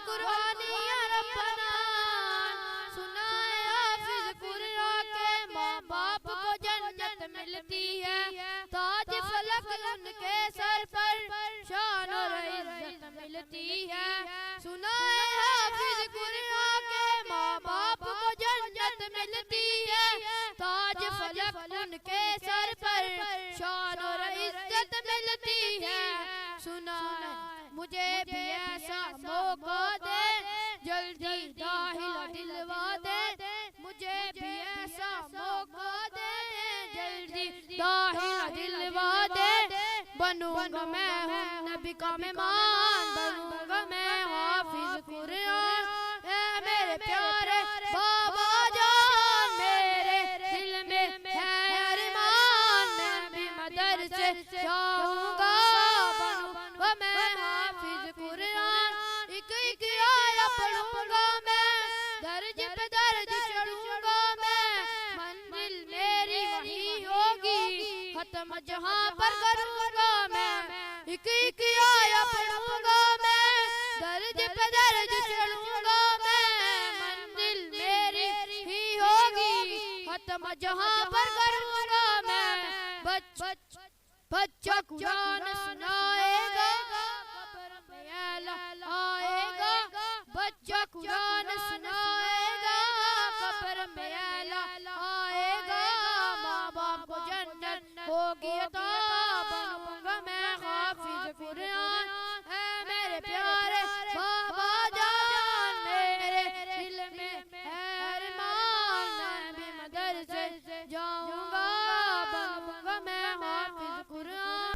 कुरानी रब्बना सुनाए हाफिज कुरान के माँ बाप को जन्नत मिलती है, ताज फलक उनके सर पर शान और इज्जत मिलती है। सुनाए हाफिज कुरान के माँ बाप को जन्नत मिलती है, ताज फलक उनके सर पर शान और इज्जत मिलती है। सुनाए मुझे भी ऐसा मौका दे, जल्दी दाखिला दिलवा दे, मुझे भी ऐसा मौका दे, जल्दी दाखिला दिलवा दे। बनूंगा मैं हूँ नबी का मेहमान, बनूंगा मैं हाफिज कुरान। ऐ मेरे प्यारे बाबा जान, मेरे दिल में है अरमान, मैं भी मदरसे जाऊंगा, बनूंगा मैं हाफिज कुरान। एक एक आया पढ़ूंगा मैं, दर्ज पे दर्ज चढ़ूंगा मैं, मंजिल मेरी वही होगी, खत्म जहां पर करूंगा मैं। एक एक आया पढ़ूंगा मैं, दर्ज पे दर्ज चढ़ूंगा मैं, मंजिल मेरी ही होगी, खत्म जहां पर करूंगा मैं। बच्चा कुरान सुनाएगा, कब्र में आएगा, बच्चा कुरान सुनाएगा।